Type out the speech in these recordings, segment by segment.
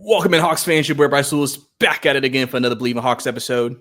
Welcome in, Hawks fans. Your boy Bryce Lewis back at it again for another Believe in Hawks episode.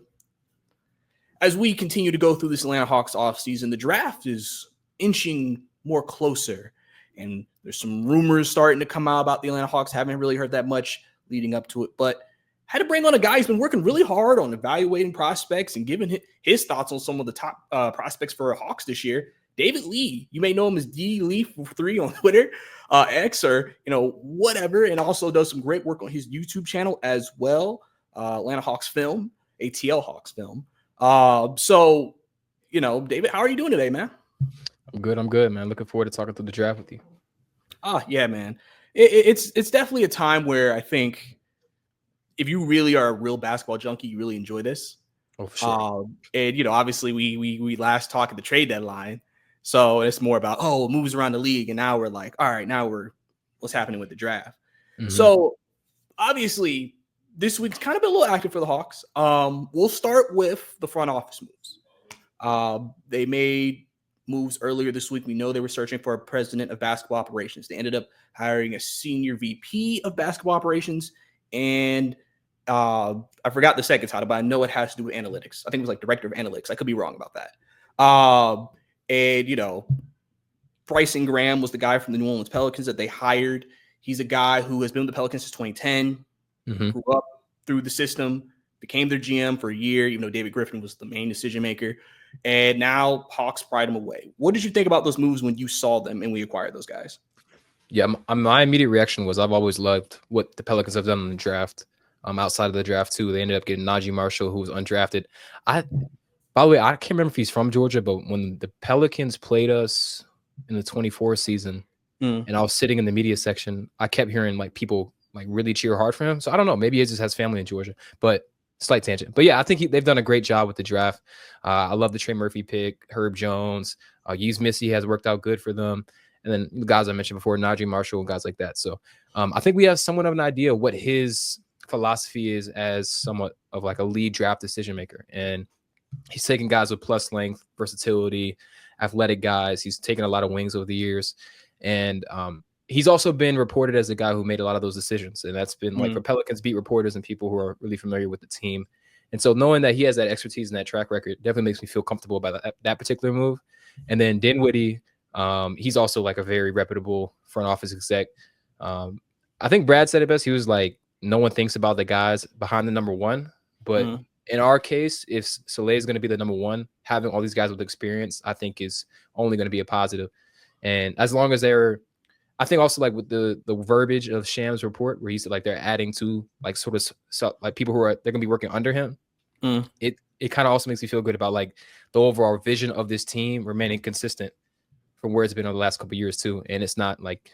As we continue to go through this Atlanta Hawks offseason, the draft is inching more closer, and there's some rumors starting to come out about the Atlanta Hawks. Haven't really heard that much leading up to it, but had to bring on a guy who's been working really hard on evaluating prospects and giving his thoughts on some of the top prospects for Hawks this year. David Lee, you may know him as D Lee 3 on Twitter, X, or whatever, and also does some great work on his YouTube channel as well. Atlanta Hawks Film, ATL Hawks Film. So David, how are you doing today, man? I'm good, man. Looking forward to talking through the draft with you. Yeah, man. It's definitely a time where I think if you really are a real basketball junkie, you really enjoy this. Oh, for sure. And obviously we last talked at the trade deadline. So it's more about, moves around the league. And now we're like, all right, what's happening with the draft? Mm-hmm. So obviously this week's kind of been a little active for the Hawks. We'll start with the front office moves. They made moves earlier this week. We know they were searching for a president of basketball operations. They ended up hiring a senior VP of basketball operations. And I forgot the second title, but I know it has to do with analytics. I think it was like director of analytics. I could be wrong about that. And Bryson Graham was the guy from the New Orleans Pelicans that they hired. He's a guy who has been with the Pelicans since 2010, grew up through the system, became their GM for a year, even though David Griffin was the main decision maker. And now Hawks pried him away. What did you think about those moves when you saw them and we acquired those guys? Yeah, my immediate reaction was I've always loved what the Pelicans have done in the draft. Outside of the draft, too, they ended up getting Najee Marshall, who was undrafted. By the way, I can't remember if he's from Georgia, but when the Pelicans played us in the 24 season, and I was sitting in the media section, I kept hearing people really cheer hard for him. So I don't know, maybe he just has family in Georgia, but slight tangent. But yeah, I think they've done a great job with the draft. I love the Trey Murphy pick, Herb Jones, Yves Missy has worked out good for them. And then the guys I mentioned before, Najee Marshall and guys like that. So I think we have somewhat of an idea what his philosophy is as somewhat of like a lead draft decision maker. And he's taking guys with plus length, versatility, athletic guys. He's taken a lot of wings over the years. And he's also been reported as a guy who made a lot of those decisions. And that's been for Pelicans beat reporters and people who are really familiar with the team. And so knowing that he has that expertise and that track record definitely makes me feel comfortable about that particular move. And then Dinwiddie, he's also like a very reputable front office exec. I think Brad said it best. He was like, no one thinks about the guys behind the number one, but in our case, if Soleil is going to be the number one, having all these guys with experience, I think is only going to be a positive. And as long as I think also like with the verbiage of Sham's report, where he said like they're adding to like sort of like people who they're going to be working under him. It kind of also makes me feel good about like the overall vision of this team remaining consistent from where it's been over the last couple of years too. And it's not like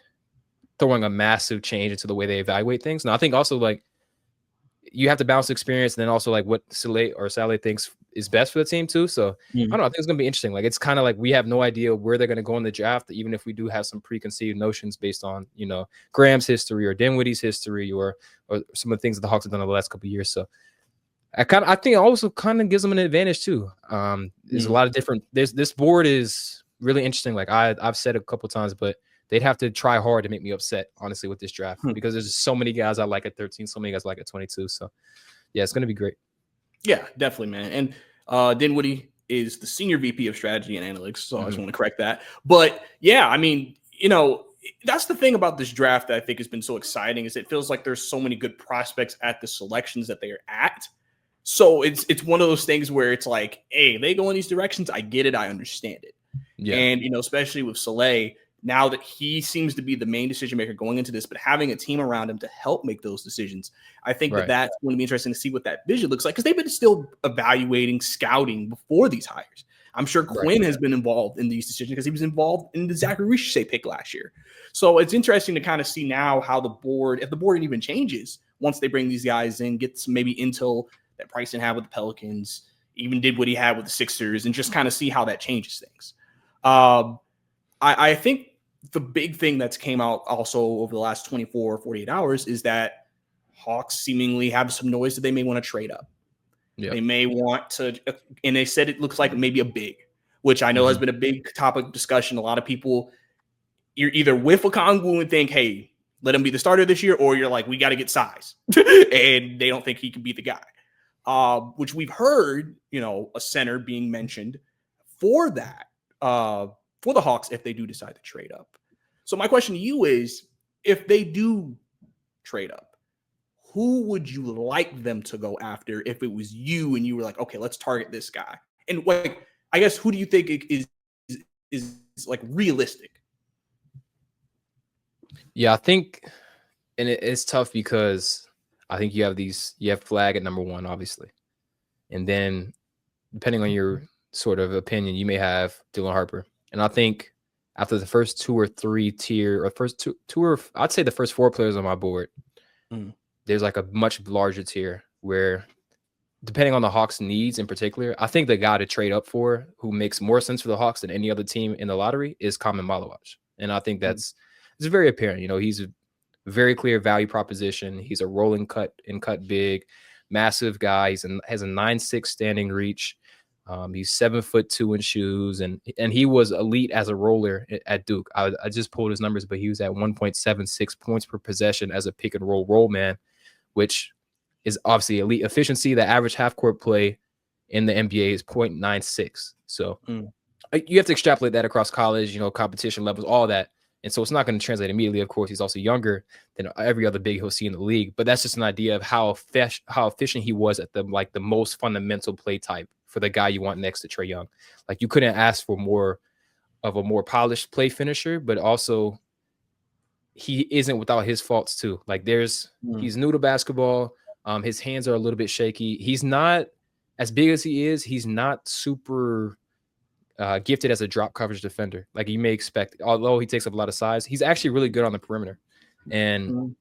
throwing a massive change into the way they evaluate things. Now, I think also like you have to balance experience and then also like what Saleh thinks is best for the team too. So I don't know. I think it's going to be interesting. Like it's kind of like we have no idea where they're going to go in the draft, even if we do have some preconceived notions based on, Graham's history or Dinwiddie's history or some of the things that the Hawks have done over the last couple of years. So I think it also kind of gives them an advantage too. There's a lot of different, this board is really interesting. Like I've said a couple of times, but they'd have to try hard to make me upset, honestly, with this draft because there's so many guys I like at 13, so many guys I like at 22. So, yeah, it's going to be great. Yeah, definitely, man. And Dinwiddie is the senior VP of strategy and analytics, so I just want to correct that. But, yeah, I mean, that's the thing about this draft that I think has been so exciting is it feels like there's so many good prospects at the selections that they are at. So it's one of those things where it's like, hey, they go in these directions. I get it. I understand it. Yeah. And, especially with Soleil, now that he seems to be the main decision maker going into this, but having a team around him to help make those decisions, I think that's going to be interesting to see what that vision looks like because they've been still evaluating, scouting before these hires. I'm sure Quinn has been involved in these decisions because he was involved in the Zachary Richey pick last year. So it's interesting to kind of see now how the board, if the board even changes once they bring these guys in, get some maybe intel that Bryson had with the Pelicans, even did what he had with the Sixers, and just kind of see how that changes things. I think the big thing that's came out also over the last 24, 48 hours is that Hawks seemingly have some noise that they may want to trade up. Yep. They may want to, and they said it looks like maybe a big, which I know has been a big topic of discussion. A lot of people, you're either with Okongwu and think, hey, let him be the starter this year, or you're like, we got to get size, and they don't think he can be the guy. Which we've heard, a center being mentioned for that, for the Hawks if they do decide to trade up. So my question to you is, if they do trade up, who would you like them to go after if it was you and you were like, okay, let's target this guy? And I guess, who do you think is like realistic? Yeah, I think, and it's tough because I think you have Flag at number 1, obviously. And then depending on your sort of opinion, you may have Dylan Harper. And I think after the first 2 or 3 tier, or first two or I'd say the first 4 players on my board, there's like a much larger tier where, depending on the Hawks' needs in particular, I think the guy to trade up for who makes more sense for the Hawks than any other team in the lottery is Khaman Maluach. And I think it's very apparent. He's a very clear value proposition. He's a rolling cut big, massive guy. Has a 9'6" standing reach. He's 7'2" in shoes, and he was elite as a roller at Duke. I just pulled his numbers, but he was at 1.76 points per possession as a pick and roll man, which is obviously elite efficiency. The average half court play in the NBA is 0.96. So you have to extrapolate that across college, competition levels, all that. And so it's not going to translate immediately. Of course, he's also younger than every other big he'll see in the league. But that's just an idea of how efficient he was at the most fundamental play type for the guy you want next to Trae Young. Like, you couldn't ask for more of a more polished play finisher, but also he isn't without his faults too. Like, he's new to basketball. His hands are a little bit shaky. He's not, as big as he is, he's not super gifted as a drop coverage defender like you may expect. Although he takes up a lot of size, he's actually really good on the perimeter. And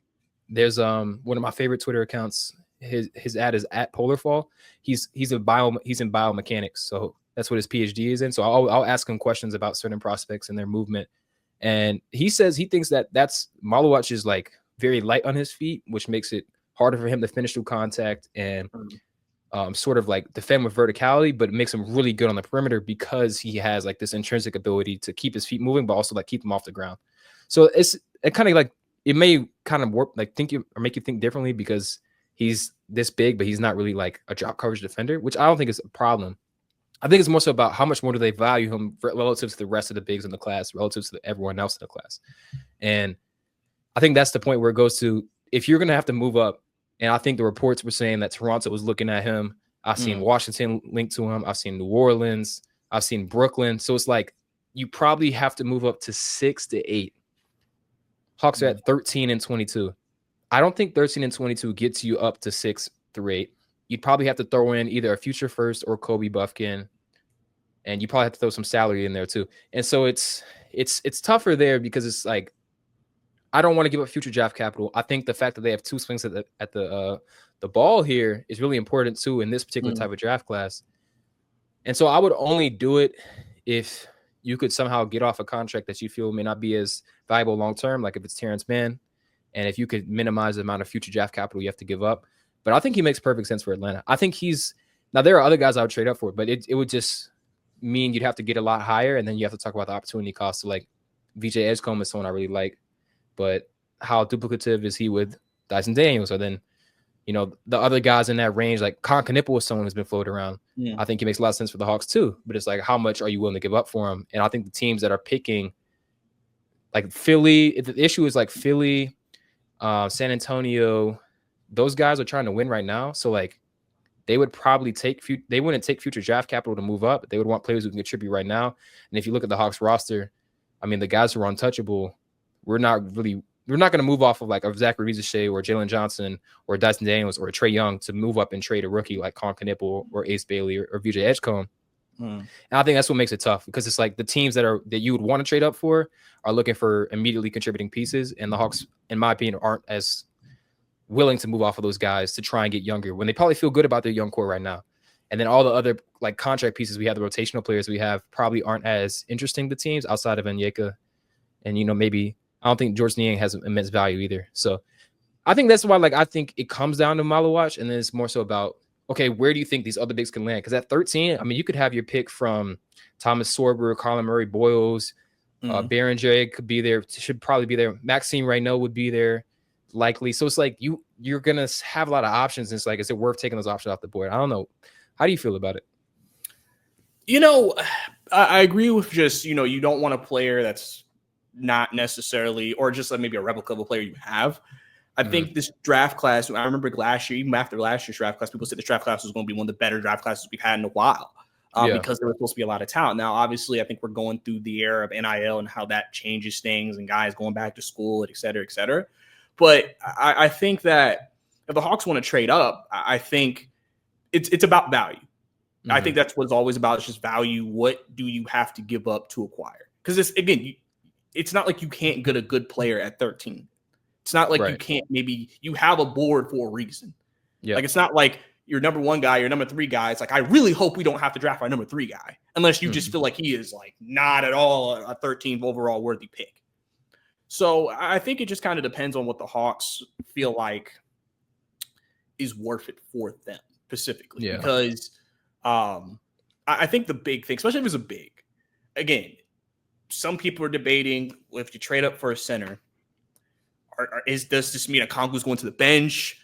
there's one of my favorite Twitter accounts. His ad is at Polarfall. He's in biomechanics, so that's what his PhD is in. So I'll ask him questions about certain prospects and their movement. And he says he thinks that's Maluach is like very light on his feet, which makes it harder for him to finish through contact and sort of like defend with verticality, but it makes him really good on the perimeter because he has like this intrinsic ability to keep his feet moving, but also like keep him off the ground. So it kind of like, it may kind of work, like make you think differently because he's this big, but he's not really like a drop coverage defender, which I don't think is a problem. I think it's more so about how much more do they value him relative to the rest of the bigs in the class, relative to everyone else in the class. And I think that's the point where it goes to, if you're going to have to move up, and I think the reports were saying that Toronto was looking at him. I've seen Washington linked to him. I've seen New Orleans. I've seen Brooklyn. So it's like you probably have to move up to 6 to 8. Hawks are at 13 and 22. I don't think 13 and 22 gets you up to 6 through 8. You'd probably have to throw in either a future first or Kobe Buffkin, and you probably have to throw some salary in there too. And so it's tougher there because it's like, I don't want to give up future draft capital. I think the fact that they have 2 swings at the ball here is really important too in this particular type of draft class. And so I would only do it if you could somehow get off a contract that you feel may not be as valuable long term, like if it's Terrence Mann, and if you could minimize the amount of future draft capital you have to give up. But I think he makes perfect sense for Atlanta. I think now there are other guys I would trade up for, but it would just mean you'd have to get a lot higher, and then you have to talk about the opportunity cost. So like VJ Edgecombe is someone I really like. But how duplicative is he with Dyson Daniels? Or then, the other guys in that range, like Con Knipple is someone who's been floated around. I think he makes a lot of sense for the Hawks too. But it's like, how much are you willing to give up for him? And I think the teams that are picking, like Philly, the issue is like Philly, San Antonio, those guys are trying to win right now. So like, they would probably they wouldn't take future draft capital to move up. They would want players who can contribute right now. And if you look at the Hawks roster, I mean, the guys who are untouchable, we're not going to move off of like a Zachary Rizachet or Jalen Johnson or Dyson Daniels or Trae Young to move up and trade a rookie like Con Knipple or Ace Bailey or VJ Edgecombe. And I think that's what makes it tough, because it's like the teams that you would want to trade up for are looking for immediately contributing pieces. And the Hawks, in my opinion, aren't as willing to move off of those guys to try and get younger when they probably feel good about their young core right now. And then all the other like contract pieces we have, the rotational players we have, probably aren't as interesting to teams outside of Onyeka. And, maybe I don't think George Niang has immense value either. So I think that's why, I think it comes down to Maluach, and then it's more so about, okay, where do you think these other bigs can land? Because at 13, I mean, you could have your pick from Thomas Sorber, Colin Murray Boyles, Berenger could be there, should probably be there. Maxime Reynaud would be there, likely. So it's like you're gonna have a lot of options. And it's like, is it worth taking those options off the board? I don't know. How do you feel about it? You know, I agree with just, you know, you don't want a player that's not necessarily, or just like maybe a replica of a player you have. I think this draft class, I remember last year, even after last year's draft class, people said the draft class was going to be one of the better draft classes we've had in a while because there was supposed to be a lot of talent. Now, obviously, I think we're going through the era of NIL and how that changes things and guys going back to school, et cetera, et cetera. But I think that if the Hawks want to trade up, I think it's about value. I think that's what it's always about. It's just value. What do you have to give up to acquire? Because it's not like you can't get a good player at 13. It's not like you can't, maybe you have a board for a reason. Yeah. Like, it's not like your number one guy, your number three guy. It's like, I really hope we don't have to draft our number three guy unless you just feel like he is like not at all a 13th overall worthy pick. So I think it just kind of depends on what the Hawks feel like is worth it for them specifically. Yeah. Because I think the big thing, especially if it's a big, again, some people are debating if you trade up for a center, does this mean Okongwu's going to the bench?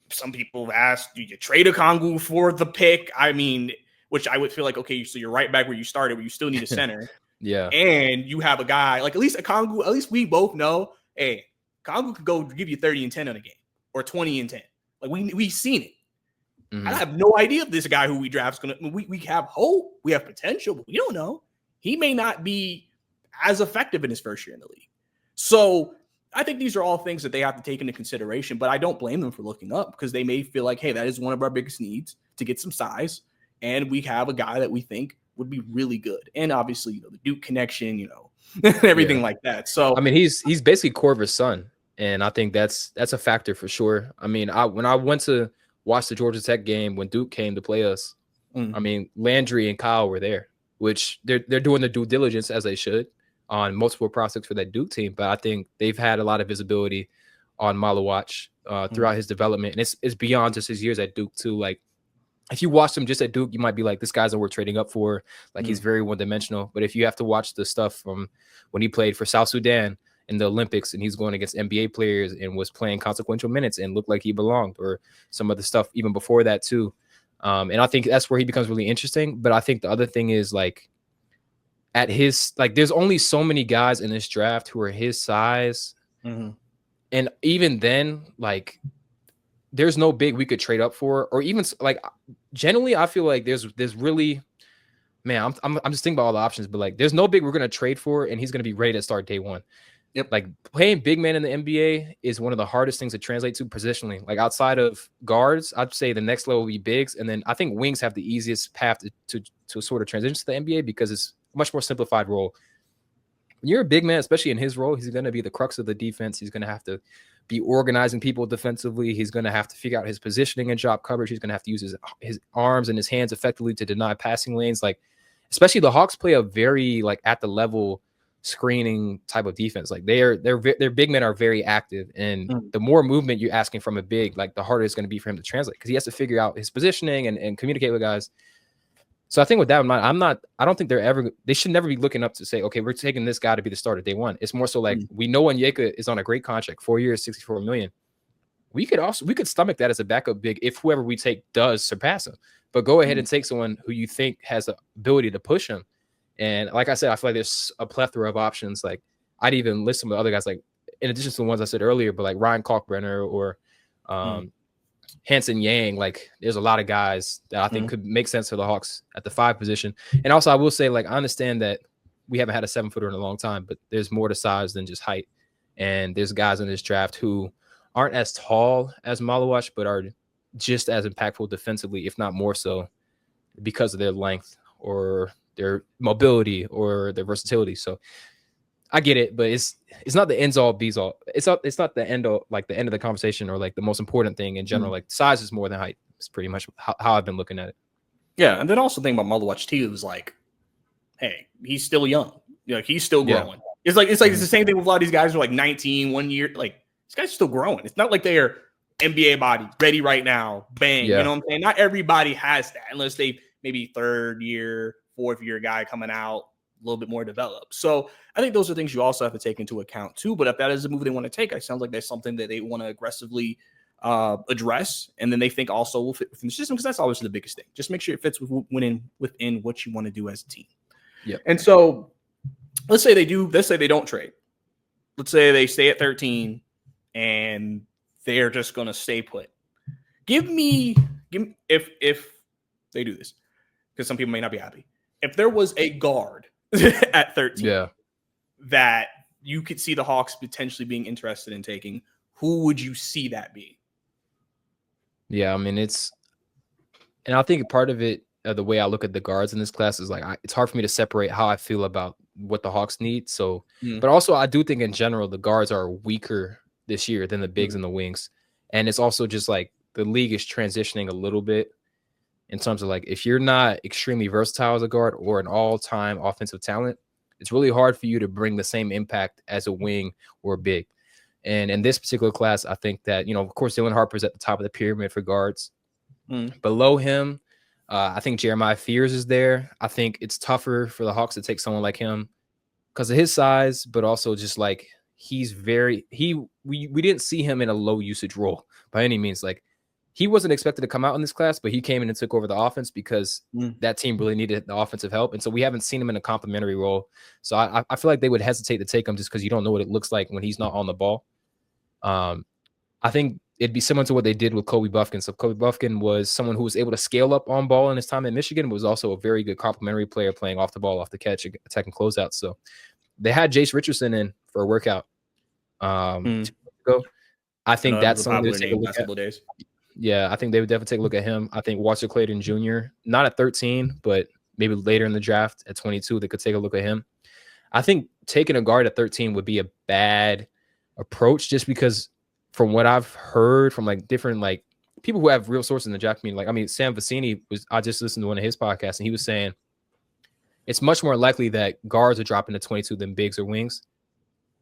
Some people have asked, do you trade Okongwu for the pick? I mean, which I would feel like, okay, so you're right back where you started, where you still need a center. Yeah. And you have a guy, like at least Okongwu, at least we both know, hey, Okongwu could go give you 30 and 10 on a game or 20 and 10. Like we've seen it. I have no idea if this guy who we draft is going to, we have hope, we have potential, but we don't know. He may not be as effective in his first year in the league. So I think these are all things that they have to take into consideration, but I don't blame them for looking up because they may feel like, hey, that is one of our biggest needs to get some size. And we have a guy that we think would be really good. And obviously, you know, the Duke connection, you know, everything like that. So, I mean, he's basically Korver's son. And I think that's a factor for sure. I mean, when I went to watch the Georgia Tech game when Duke came to play us, I mean, Landry and Kyle were there, which they're doing the due diligence as they should on multiple prospects for that Duke team. But I think they've had a lot of visibility on Malawach throughout his development. And it's beyond just his years at Duke too. Like, if you watch him just at Duke, you might be like, this guy's worth trading up for. Like, he's very one-dimensional. But if you have to watch the stuff from when he played for South Sudan in the Olympics and he's going against NBA players and was playing consequential minutes and looked like he belonged, or some of the stuff even before that too. And I think that's where he becomes really interesting. But I think the other thing is, like, at his, like, there's only so many guys in this draft who are his size. And even then, like, there's no big we could trade up for, or even like, generally, I feel like there's really, man, I'm just thinking about all the options, but like, there's no big we're going to trade for, and he's going to be ready to start day one. Yep. Like, playing big man in the NBA is one of the hardest things to translate to positionally. Like, outside of guards, I'd say the next level would be bigs. And then I think wings have the easiest path to sort of transition to the NBA because it's a much more simplified role. When you're a big man, especially in his role, he's going to be the crux of the defense. He's going to have to be organizing people defensively. He's going to have to figure out his positioning and drop coverage. He's going to have to use his arms and his hands effectively to deny passing lanes. Like, especially the Hawks play a very, like, at the level screening type of defense. Like, their big men are very active, and the more movement you're asking from a big, like, the harder it's going to be for him to translate, because he has to figure out his positioning and communicate with guys. So I think with that in mind, I don't think they should never be looking up to say, okay, we're taking this guy to be the starter day one. It's more so like, we know Onyeka is on a great contract, 4 years, $64 million. We could stomach that as a backup big if whoever we take does surpass him. But go ahead and take someone who you think has the ability to push him. And like I said, I feel like there's a plethora of options. Like, I'd even list some of the other guys, like, in addition to the ones I said earlier, but like Ryan Kalkbrenner or Hanson Yang. Like, there's a lot of guys that I think could make sense for the Hawks at the 5 position. And also, I will say, like, I understand that we haven't had a 7-footer in a long time, but there's more to size than just height. And there's guys in this draft who aren't as tall as Malawach, but are just as impactful defensively, if not more so, because of their length or their mobility or their versatility. So I get it, but it's not the ends all bees all. It's not the end of, like, the end of the conversation, or like the most important thing in general. Like, size is more than height. It's pretty much how I've been looking at it. Yeah, and then also think about Malawach too is like, hey, he's still young. You know, he's still growing. It's like it's the same thing with a lot of these guys who are like 19, 1 year. Like, this guy's still growing. It's not like they are NBA body ready right now. Bang. You know what I'm saying? Not everybody has that unless they maybe 3rd year, 4th year guy coming out, little bit more developed. So I think those are things you also have to take into account too. But if that is a move they want to take, it sounds like that's something that they want to aggressively address, and then they think also will fit within the system, because that's always the biggest thing. Just make sure it fits within what you want to do as a team. Yeah. And so let's say they don't trade. Let's say they stay at 13 and they're just going to stay put. Give me if they do this, because some people may not be happy. If there was a guard at 13 that you could see the Hawks potentially being interested in taking, who would you see that be? Yeah, I mean, and I think part of it, the way I look at the guards in this class is like, it's hard for me to separate how I feel about what the Hawks need. So, but also I do think in general, the guards are weaker this year than the bigs and the wings. And it's also just like the league is transitioning a little bit in terms of like, if you're not extremely versatile as a guard or an all-time offensive talent, it's really hard for you to bring the same impact as a wing or a big. And in this particular class, I think that, of course, Dylan Harper's at the top of the pyramid for guards. Below him, I think Jeremiah Fears is there. I think it's tougher for the Hawks to take someone like him because of his size, but also just like we didn't see him in a low usage role by any means. Like, he wasn't expected to come out in this class, but he came in and took over the offense because that team really needed the offensive help. And so we haven't seen him in a complimentary role. So I feel like they would hesitate to take him just because you don't know what it looks like when he's not on the ball. I think it'd be similar to what they did with Kobe Buffkin. So Kobe Buffkin was someone who was able to scale up on ball in his time at Michigan, was also a very good complimentary player playing off the ball, off the catch, attacking closeouts. So they had Jace Richardson in for a workout 2 weeks ago. I think that's something to take a look at. Days. Yeah, I think they would definitely take a look at him. I think Walter Clayton Jr., not at 13, but maybe later in the draft at 22, they could take a look at him. I think taking a guard at 13 would be a bad approach, just because from what I've heard from like different like people who have real sources in the draft community, like I mean Sam Vecini I just listened to one of his podcasts and he was saying it's much more likely that guards are dropping to 22 than bigs or wings.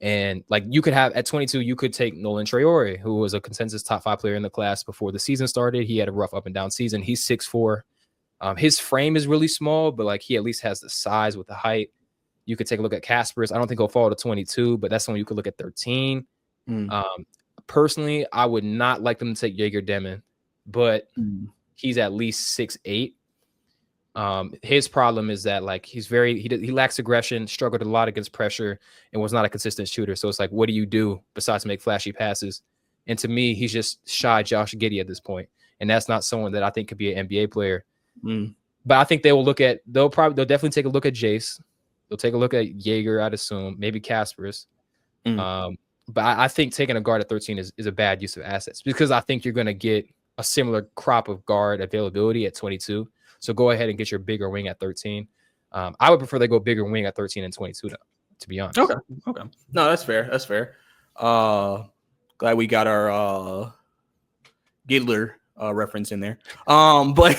And like you could have at 22, you could take Nolan Traore, who was a consensus top 5 player in the class before the season started. He had a rough up and down season. He's 6'4". His frame is really small, but like he at least has the size with the height. You could take a look at Kasparas. I don't think he'll fall to 22, but that's someone you could look at 13. Personally, I would not like them to take Jaeger Demon, but he's at least 6'8". His problem is that like he lacks aggression, struggled a lot against pressure, and was not a consistent shooter. So it's like, what do you do besides make flashy passes? And to me, he's just shy Josh Giddey at this point, and that's not someone that I think could be an NBA player. But I think they'll definitely take a look at Jace. They'll take a look at Jaeger, I'd assume, maybe Kasparas. But I think taking a guard at 13 is a bad use of assets, because I think you're going to get a similar crop of guard availability at 22. So go ahead and get your bigger wing at 13. I would prefer they go bigger wing at 13 and 22, to be honest. Okay. No, that's fair. Glad we got our Gidler reference in there. But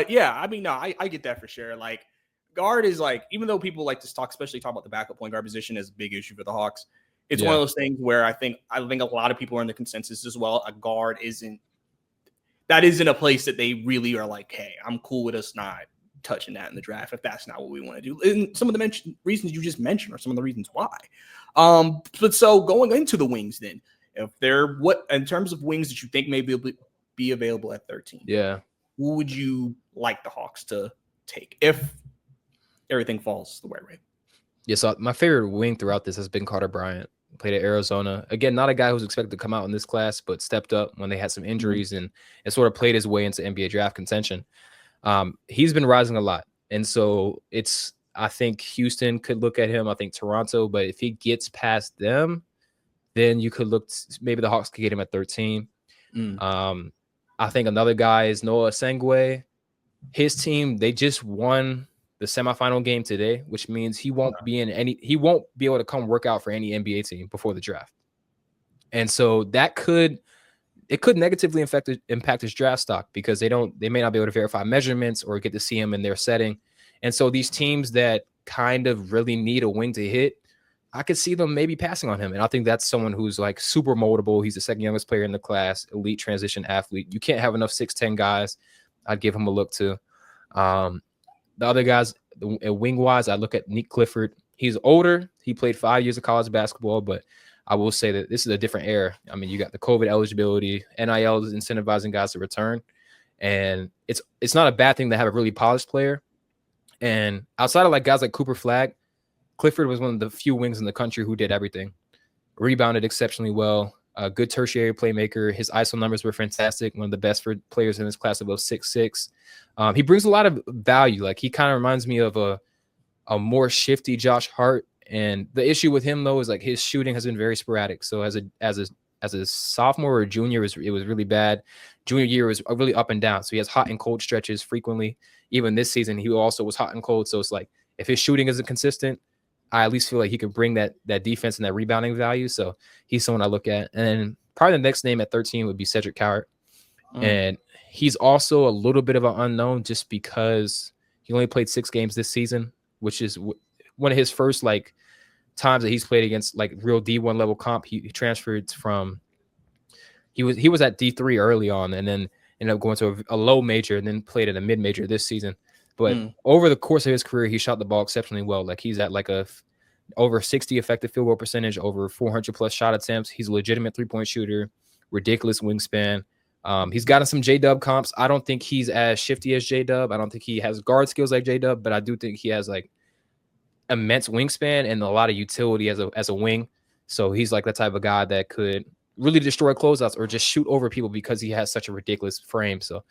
yeah, I mean, no, I get that for sure. Like, guard is like, even though people like to especially talk about the backup point guard position as a big issue for the Hawks, it's one of those things where I think a lot of people are in the consensus as well. A guard isn't a place that they really are like, hey, I'm cool with us not touching that in the draft if that's not what we want to do. And some of the reasons you just mentioned are some of the reasons why. But so going into the wings then, if they're in terms of wings that you think may be available at 13, who would you like the Hawks to take if everything falls the right way? Yeah, so my favorite wing throughout this has been Carter Bryant. Played at Arizona. Again, not a guy who's expected to come out in this class, but stepped up when they had some injuries and sort of played his way into NBA draft contention. He's been rising a lot. And so I think Houston could look at him. I think Toronto, but if he gets past them, then you could maybe the Hawks could get him at 13. I think another guy is Noah Sengue. His team, they just won the semifinal game today, which means he won't be able to come work out for any NBA team before the draft. And so it could negatively impact his draft stock, because they may not be able to verify measurements or get to see him in their setting. And so these teams that kind of really need a wing to hit, I could see them maybe passing on him. And I think that's someone who's like super moldable. He's the second youngest player in the class, elite transition athlete. You can't have enough 6'10" guys. I'd give him a look to. The other guys, wing wise, I look at Nick Clifford. He's older. He played 5 years of college basketball, but I will say that this is a different era. I mean, you got the COVID eligibility, NIL is incentivizing guys to return, and it's not a bad thing to have a really polished player. And outside of like guys like Cooper Flagg, Clifford was one of the few wings in the country who did everything. Rebounded exceptionally well. A good tertiary playmaker. His ISO numbers were fantastic. One of the best for players in this class above 6'6". He brings a lot of value. Like he kind of reminds me of a more shifty Josh Hart. And the issue with him though is like his shooting has been very sporadic. So as a sophomore or junior, it was really bad. Junior year was really up and down. So he has hot and cold stretches frequently. Even this season, he also was hot and cold. So it's like if his shooting isn't consistent, I at least feel like he could bring that defense and that rebounding value. So he's someone I look at. And then probably the next name at 13 would be Cedric Cowart. And he's also a little bit of an unknown just because he only played 6 games this season, which is one of his first like times that he's played against like real D1 level comp. He transferred from he was at D3 early on and then ended up going to a low major and then played at a mid major this season. But over the course of his career, he shot the ball exceptionally well. Like he's at like over 60 effective field goal percentage, over 400 plus shot attempts. He's a legitimate 3-point shooter, ridiculous wingspan. He's gotten some J-Dub comps. I don't think he's as shifty as J-Dub. I don't think he has guard skills like J-Dub, but I do think he has like immense wingspan and a lot of utility as a wing. So he's like the type of guy that could really destroy closeouts or just shoot over people because he has such a ridiculous frame. So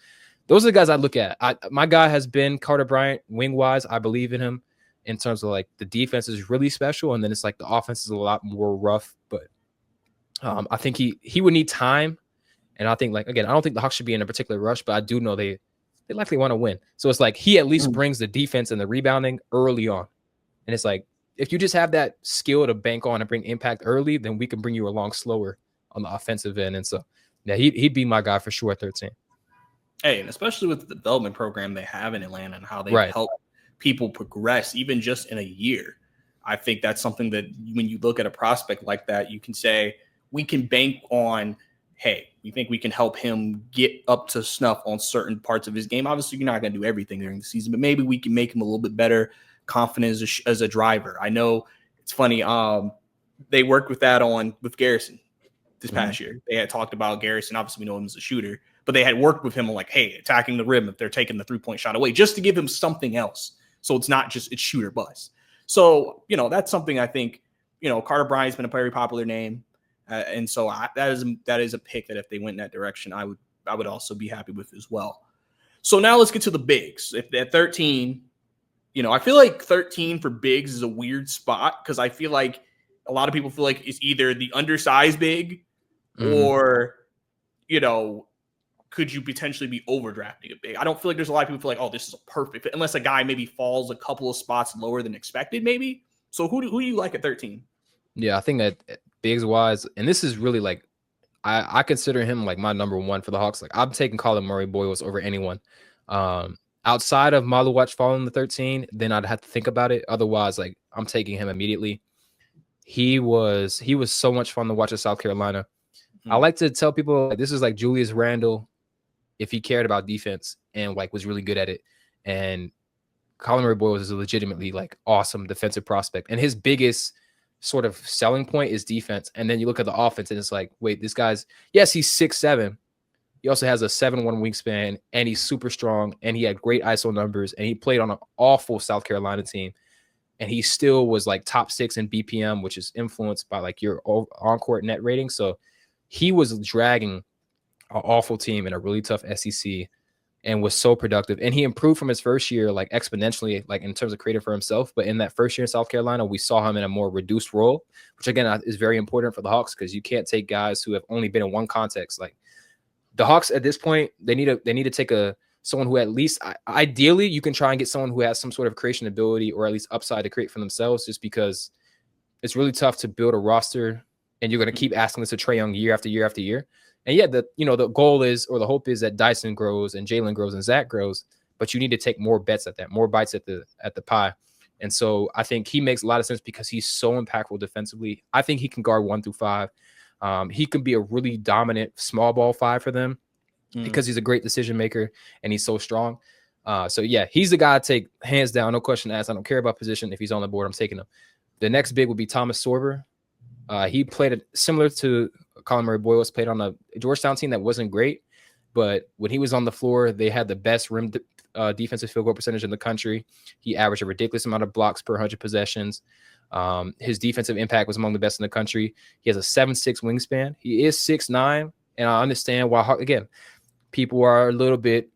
those are the guys I look at. My guy has been Carter Bryant, wing-wise. I believe in him in terms of like the defense is really special, and then it's like the offense is a lot more rough. But I think he would need time, and I think like again, I don't think the Hawks should be in a particular rush, but I do know they likely want to win. So it's like he at least brings the defense and the rebounding early on, and it's like if you just have that skill to bank on and bring impact early, then we can bring you along slower on the offensive end. And so yeah, he'd be my guy for sure at 13. Hey, and especially with the development program they have in Atlanta and how they help people progress even just in a year. I think that's something that when you look at a prospect like that, you can say we can bank on, hey, we think we can help him get up to snuff on certain parts of his game. Obviously, you're not going to do everything during the season, but maybe we can make him a little bit better confident as a driver. I know it's funny. They worked with that with Garrison this past year. They had talked about Garrison. Obviously, we know him as a shooter, but they had worked with him on like, hey, attacking the rim if they're taking the 3-point shot away, just to give him something else. So it's not just it's shoot or bust. So, that's something I think, Carter Bryant's been a very popular name. And so that is a pick that if they went in that direction, I would also be happy with as well. So now let's get to the bigs. If at 13, I feel like 13 for bigs is a weird spot because I feel like a lot of people feel like it's either the undersized big or, could you potentially be overdrafting a big? I don't feel like there's a lot of people feel like, oh, this is a perfect fit, unless a guy maybe falls a couple of spots lower than expected, maybe. So who do you like at 13? Yeah, I think that bigs wise, and this is really like, I consider him like my number one for the Hawks. Like I'm taking Colin Murray-Boyles over anyone. Outside of Maluach falling to 13, then I'd have to think about it. Otherwise, like I'm taking him immediately. He was so much fun to watch at South Carolina. I like to tell people like, this is like Julius Randle if he cared about defense and like was really good at it. And Colin Murray-Boyles is a legitimately like awesome defensive prospect. And his biggest sort of selling point is defense. And then you look at the offense and it's like, wait, this guy's, yes, he's 6'7". He also has a 7'1" wingspan and he's super strong and he had great ISO numbers and he played on an awful South Carolina team. And he still was like top 6 in BPM, which is influenced by like your on-court net rating. So he was dragging an awful team in a really tough SEC and was so productive. And he improved from his first year, like exponentially, like in terms of creating for himself. But in that first year in South Carolina, we saw him in a more reduced role, which again is very important for the Hawks because you can't take guys who have only been in one context. Like the Hawks at this point, they need to take someone who at least ideally you can try and get someone who has some sort of creation ability or at least upside to create for themselves, just because it's really tough to build a roster and you're going to keep asking this to Trae Young year after year after year. And yeah, the goal is, or the hope is that Dyson grows and Jalen grows and Zach grows, but you need to take more bets at that, more bites at the pie. And so I think he makes a lot of sense because he's so impactful defensively. I think he can guard 1 through 5. He can be a really dominant small ball 5 for them because he's a great decision maker and he's so strong. So yeah, he's the guy I take hands down, no question asked. I don't care about position. If he's on the board, I'm taking him. The next big would be Thomas Sorber. He played similar to Colin Murray Boyles, played on a Georgetown team that wasn't great, but when he was on the floor, they had the best rim defensive field goal percentage in the country. He averaged a ridiculous amount of blocks per 100 possessions. His defensive impact was among the best in the country. He has a 7'6" wingspan. He is 6'9", and I understand why, again, people are a little bit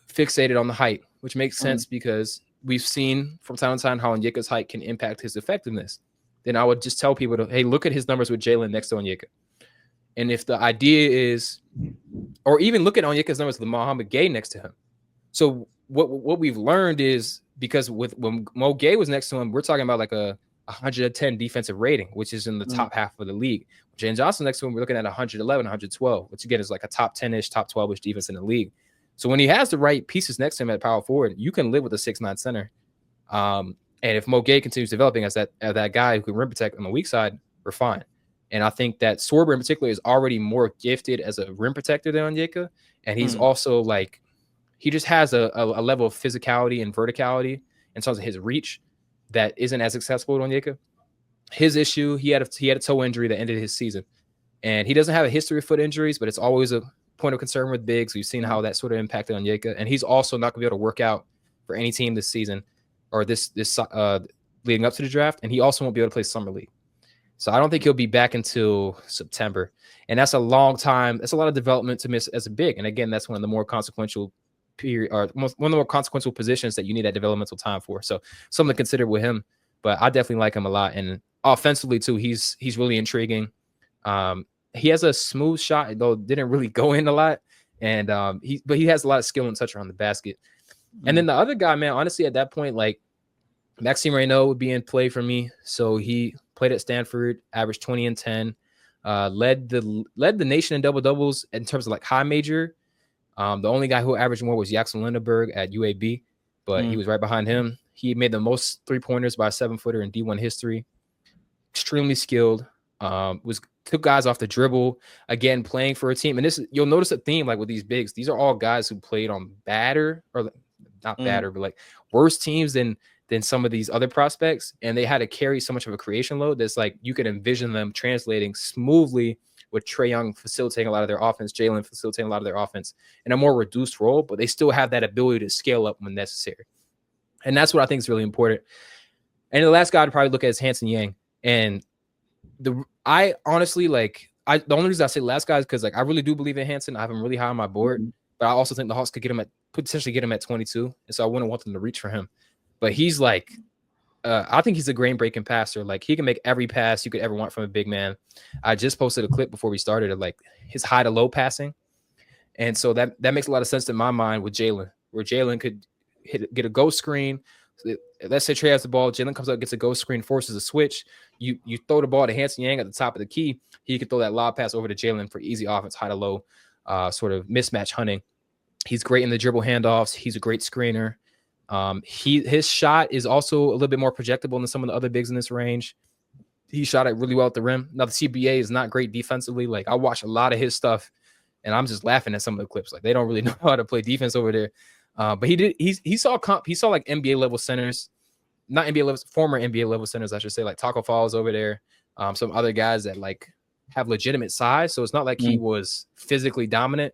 fixated on the height, which makes sense because we've seen from time to time how Onyeka's height can impact his effectiveness. Then I would just tell people to, hey, look at his numbers with Jalen next to Onyeka. And if the idea is, or even look at Onyeka's numbers with Mohamed Gay next to him. So what we've learned is, because when Mo Gay was next to him, we're talking about like a 110 defensive rating, which is in the top half of the league. Jalen Johnson next to him, we're looking at 111, 112, which again is like a top 10-ish, top 12-ish defense in the league. So when he has the right pieces next to him at power forward, you can live with a 6'9" center. And if Mo Gay continues developing as that guy who can rim protect on the weak side, we're fine. And I think that Sorber in particular is already more gifted as a rim protector than Onyeka. And he's also like, he just has a level of physicality and verticality in terms of his reach that isn't as accessible to Onyeka. His issue, he had a toe injury that ended his season. And he doesn't have a history of foot injuries, but it's always a point of concern with bigs. We've seen how that sort of impacted Onyeka. And he's also not going to be able to work out for any team this season or this leading up to the draft. And he also won't be able to play summer league. So I don't think he'll be back until September. And that's a long time. That's a lot of development to miss as a big. And again, that's one of the more consequential one of the more consequential positions that you need that developmental time for. So something to consider with him. But I definitely like him a lot. And offensively too, he's really intriguing. He has a smooth shot, though didn't really go in a lot. And he has a lot of skill and touch around the basket. And then the other guy, man, honestly, at that point, like Maxime Reynaud would be in play for me. So he played at Stanford, averaged 20 and 10, led the nation in double doubles in terms of like high major. The only guy who averaged more was Jackson Lindenberg at UAB, but he was right behind him. He made the most 3-pointers by a 7-footer in D1 history. Extremely skilled. Took guys off the dribble, again, playing for a team. And you'll notice a theme like with these bigs. These are all guys who played on but like worse teams than some of these other prospects. And they had to carry so much of a creation load that's like you can envision them translating smoothly with Trae Young facilitating a lot of their offense, Jalen facilitating a lot of their offense in a more reduced role, but they still have that ability to scale up when necessary. And that's what I think is really important. And the last guy I'd probably look at is Hanson Yang. And I honestly the only reason I say last guy is because like I really do believe in Hanson. I have him really high on my board, but I also think the Hawks could potentially get him at 22, and so I wouldn't want them to reach for him. But he's like, I think he's a grain breaking passer. Like he can make every pass you could ever want from a big man. I just posted a clip before we started of like his high to low passing, and so that makes a lot of sense in my mind with Jalen, where Jalen could get a ghost screen. Let's say Trae has the ball, Jalen comes up, gets a ghost screen, forces a switch. You throw the ball to Hanson Yang at the top of the key. He could throw that lob pass over to Jalen for easy offense, high to low, sort of mismatch hunting. He's great in the dribble handoffs. He's a great screener. His shot is also a little bit more projectable than some of the other bigs in this range. He shot it really well at the rim. Now the CBA is not great defensively. Like I watch a lot of his stuff, and I'm just laughing at some of the clips. Like they don't really know how to play defense over there. But he saw like NBA level centers, not NBA levels, former NBA level centers, I should say, like Taco Falls over there. Some other guys that like have legitimate size. So it's not like he was physically dominant.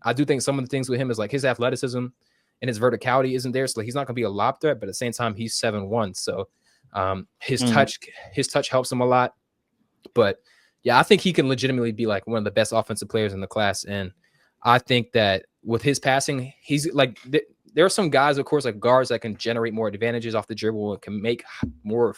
I do think some of the things with him is like his athleticism and his verticality isn't there. So he's not going to be a lob threat, but at the same time, he's 7'1". So his touch helps him a lot. But yeah, I think he can legitimately be like one of the best offensive players in the class. And I think that with his passing, he's like, there are some guys, of course, like guards that can generate more advantages off the dribble and can make more,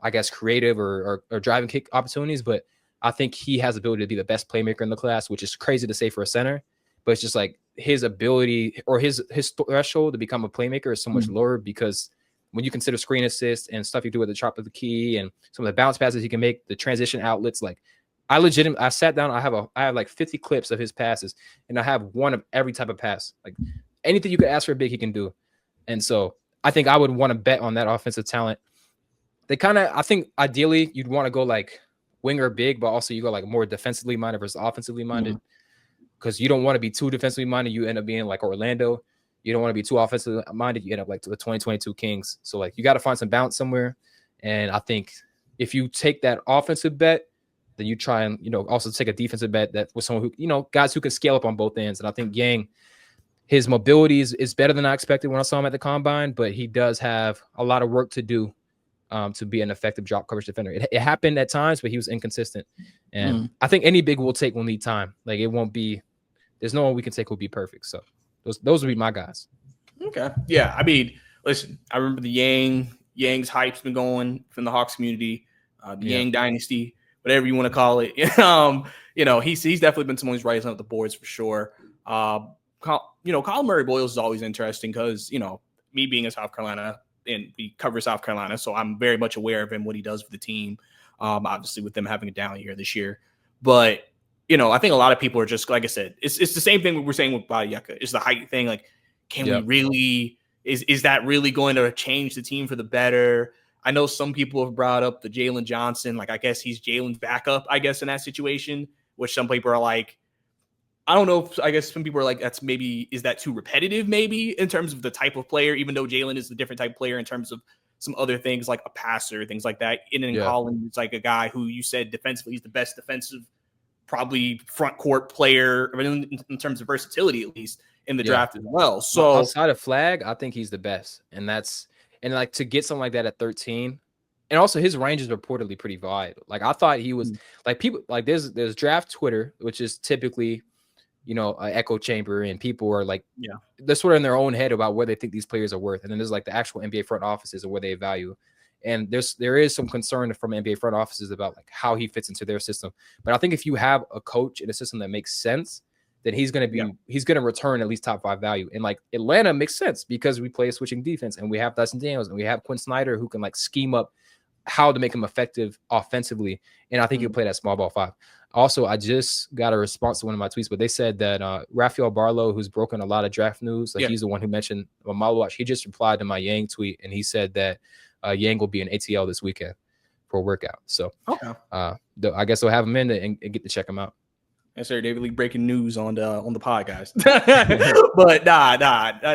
I guess, creative or driving kick opportunities. But I think he has the ability to be the best playmaker in the class, which is crazy to say for a center. But it's just like his ability or his threshold to become a playmaker is so much lower because when you consider screen assist and stuff you do at the top of the key and some of the bounce passes he can make, the transition outlets, like I sat down, I have like 50 clips of his passes and I have one of every type of pass. Like anything you could ask for a big, he can do. And so I think I would want to bet on that offensive talent. I think ideally you'd want to go like winger big, but also you go like more defensively minded versus offensively minded because you don't want to be too defensively minded. You end up being like Orlando. You don't want to be too offensive minded. You end up like to the 2022 Kings. So like you got to find some balance somewhere. And I think if you take that offensive bet, then you try and, also take a defensive bet that with someone who, guys who can scale up on both ends. And I think Yang, his mobility is better than I expected when I saw him at the combine, but he does have a lot of work to do to be an effective drop coverage defender. It happened at times, but he was inconsistent. And I think any big will need time. Like it won't be, there's no one we can take who'll be perfect. So those would be my guys. Okay. Yeah. I mean, listen, I remember the Yang's hype's been going from the Hawks community, the Yang dynasty, whatever you want to call it. He's definitely been someone who's rising up the boards for sure. Colin Murray-Boyles is always interesting because, me being in South Carolina and we cover South Carolina, so I'm very much aware of him, what he does for the team, obviously with them having a down year this year. But, I think a lot of people are just, like I said, it's the same thing we were saying with Bayeka. It's the height thing. Like, can we really, is that really going to change the team for the better? I know some people have brought up the Jalen Johnson. Like, I guess he's Jalen's backup, I guess, in that situation, which some people are like, I don't know if I guess some people are like, is that too repetitive maybe in terms of the type of player, even though Jalen is a different type of player in terms of some other things like a passer, things like that. Collins is like a guy who you said defensively, he's the best defensive, probably front court player in terms of versatility, at least in the draft as well. So outside of Flag, I think he's the best. And like to get something like that at 13. And also his range is reportedly pretty wide. Like I thought he was like people like there's draft Twitter, which is typically an echo chamber, and people are like, they're sort of in their own head about where they think these players are worth. And then there's like the actual NBA front offices and where they value. And there is some concern from NBA front offices about like how he fits into their system. But I think if you have a coach in a system that makes sense, then he's going to return at least top 5 value. And like Atlanta makes sense because we play a switching defense and we have Dyson Daniels and we have Quinn Snyder who can like scheme up how to make him effective offensively. And I think he'll play that small ball 5. Also, I just got a response to one of my tweets, but they said that Rafael Barlow, who's broken a lot of draft news, he's the one who mentioned Malawatch. He just replied to my Yang tweet, and he said that Yang will be in ATL this weekend for a workout. So I guess they'll have him in and get to check him out. Yes, sir. David Lee breaking news on the podcast. But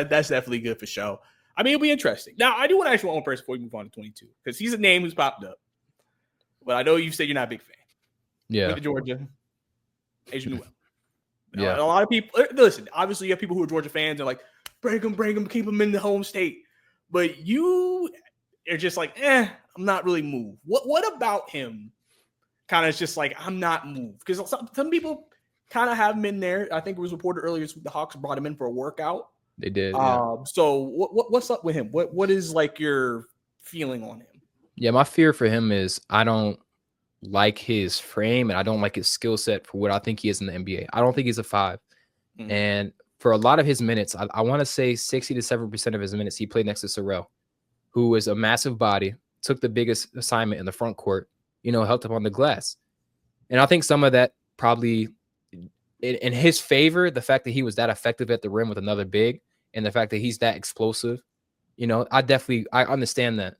that's definitely good for show. I mean, it'll be interesting. Now, I do want to ask you one person before we move on to 22, because he's a name who's popped up. But I know you said you're not a big fan. Yeah. Went to Georgia. Asia Newell. Yeah. A lot of people, listen, obviously you have people who are Georgia fans and like, bring them, keep them in the home state. But you are just like, I'm not really moved. What about him kind of is just like, I'm not moved? Because some people kind of have him in there. I think it was reported earlier the Hawks brought him in for a workout. They did. So what's up with him? What is like your feeling on him? Yeah, my fear for him is I don't like his frame and I don't like his skill set for what I think he is in the NBA. I don't think he's a 5. And for a lot of his minutes, I want to say 60 to 7% of his minutes, he played next to Sorrell, who is a massive body, took the biggest assignment in the front court, helped up on the glass. And I think some of that probably in his favor, the fact that he was that effective at the rim with another big and the fact that he's that explosive, I understand that.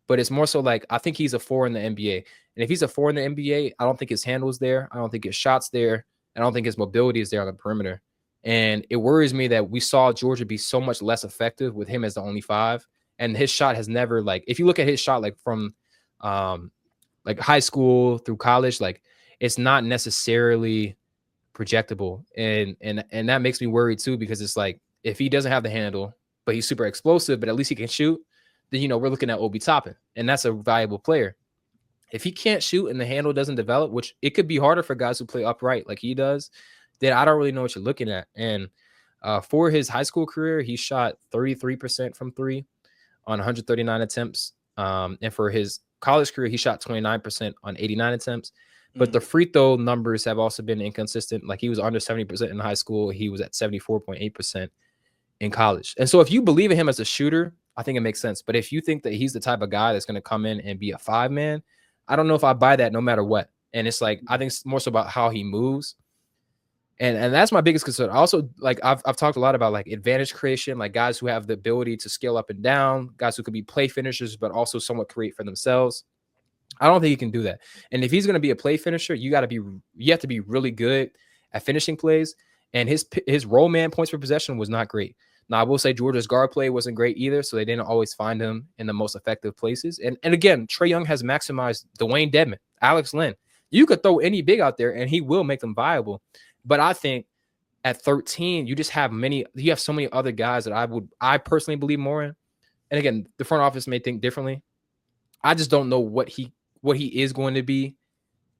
But it's more so like, I think he's a 4 in the NBA. And if he's a 4 in the NBA, I don't think his handle's there. I don't think his shot's there. I don't think his mobility is there on the perimeter. And it worries me that we saw Georgia be so much less effective with him as the only 5. And his shot has never, like, if you look at his shot, like from like high school through college, like it's not necessarily projectable. And that makes me worried too, because it's like, if he doesn't have the handle, but he's super explosive, but at least he can shoot, then, we're looking at Obi Toppin, and that's a valuable player. If he can't shoot and the handle doesn't develop, which it could be harder for guys who play upright like he does, then I don't really know what you're looking at. And for his high school career, he shot 33% from 3 on 139 attempts. And for his college career, he shot 29% on 89 attempts. But the free throw numbers have also been inconsistent. Like he was under 70% in high school. He was at 74.8% in college. And so if you believe in him as a shooter, I think it makes sense. But if you think that he's the type of guy that's going to come in and be a 5-man, I don't know if I buy that no matter what. And it's like, I think it's more so about how he moves. And that's my biggest concern. I also, like, I've talked a lot about like advantage creation, like guys who have the ability to scale up and down, guys who could be play finishers, but also somewhat create for themselves. I don't think he can do that. And if he's going to be a play finisher, you have to be really good at finishing plays. And his roll man points per possession was not great. Now, I will say Georgia's guard play wasn't great either, so they didn't always find him in the most effective places. And again, Trae Young has maximized Dwayne Dedmon, Alex Len. You could throw any big out there, and he will make them viable. But I think at 13, you have so many other guys that I personally believe more in. And again, the front office may think differently. I just don't know what he is going to be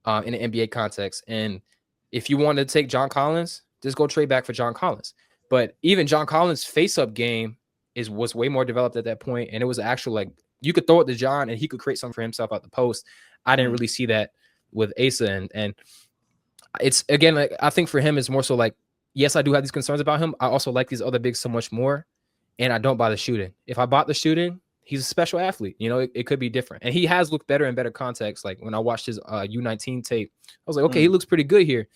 in an NBA context. And if you want to take John Collins, just go trade back for John Collins. But even John Collins' face-up game was way more developed at that point, and it was actual, like, you could throw it to John and he could create something for himself out the post. I didn't really see that with Asa, and it's, again, like, I think for him it's more so like, yes, I do have these concerns about him. I also like these other bigs so much more, and I don't buy the shooting. If I bought the shooting, he's a special athlete. You know, it could be different, and he has looked better in better context. Like when I watched his U19 tape, I was like, okay, he looks pretty good here,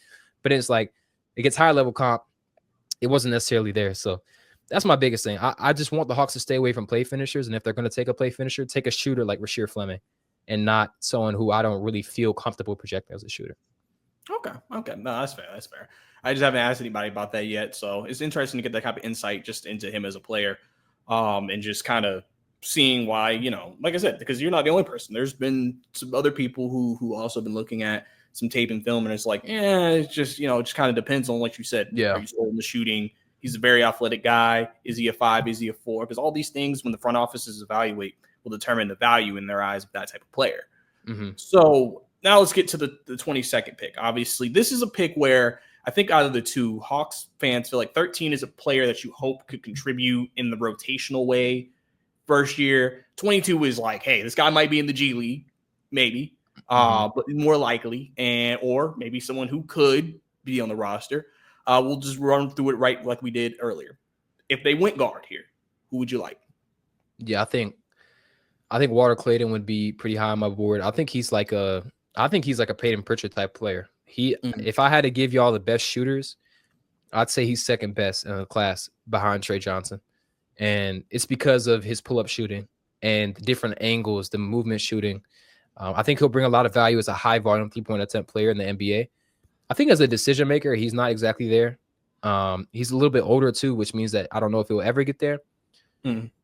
but it's like it gets higher level comp. It wasn't necessarily there. So that's my biggest thing. I just want the Hawks to stay away from play finishers. And if they're going to take a play finisher, take a shooter like Rasheer Fleming and not someone who I don't really feel comfortable projecting as a shooter. Okay. No, that's fair. I just haven't asked anybody about that yet. So it's interesting to get that kind of insight just into him as a player, and just kind of seeing why, you know, like I said, because you're not the only person. There's been some other people who also been looking at some tape and film, and it's like, it's just, you know, it just kind of depends on what you said. Yeah. Are you sold in the shooting? He's a very athletic guy. Is he a 5? Is he a 4? Because all these things, when the front offices evaluate, will determine the value in their eyes of that type of player. Mm-hmm. So now let's get to the 22nd pick. Obviously, this is a pick where I think out of the two, Hawks fans feel like 13 is a player that you hope could contribute in the rotational way first year. 22 is like, hey, this guy might be in the G League, maybe. But more likely, or maybe someone who could be on the roster. We'll just run through it right like we did earlier. If they went guard here, who would you like? Yeah, I think Walter Clayton would be pretty high on my board. I think he's like a Peyton Pritchard type player. If I had to give y'all the best shooters, I'd say he's second best in the class behind Trey Johnson. And it's because of his pull-up shooting and the different angles, the movement shooting. I think he'll bring a lot of value as a high-volume three-point attempt player in the NBA. I think as a decision maker, he's not exactly there. He's a little bit older too, which means that I don't know if he'll ever get there.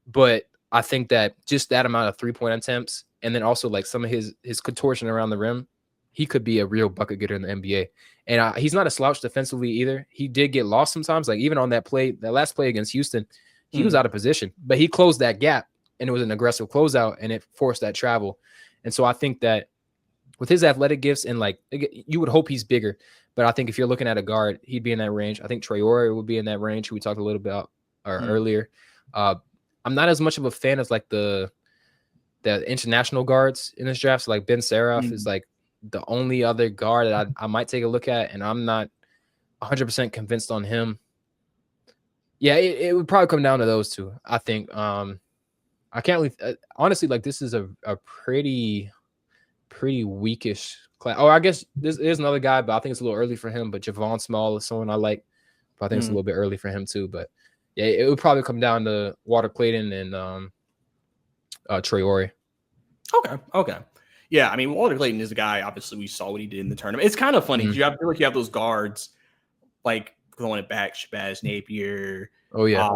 But I think that just that amount of three-point attempts, and then also like some of his contortion around the rim, he could be a real bucket getter in the NBA. And he's not a slouch defensively either. He did get lost sometimes. Like even on that last play against Houston, he was out of position, but he closed that gap, and it was an aggressive closeout, and it forced that travel. And so I think that with his athletic gifts, and like you would hope he's bigger, but I think if you're looking at a guard, he'd be in that range. I think Traore would be in that range, who we talked a little bit about earlier. I'm not as much of a fan of like the international guards in this draft. So like Ben Seraph is like the only other guard that I might take a look at, and I'm not 100% convinced on him. Yeah, it would probably come down to those two. I think I can't really honestly, like this is a pretty weakish class. Oh, I guess there's another guy, but I think it's a little early for him. But Javon Small is someone I like, but I think it's a little bit early for him too. But yeah, it would probably come down to Walter Clayton and Traore. Okay. Yeah, I mean, Walter Clayton is a guy, obviously, we saw what he did in the tournament. It's kind of funny because I feel like you have those guards, like going it back, Shabazz Napier. Oh, yeah.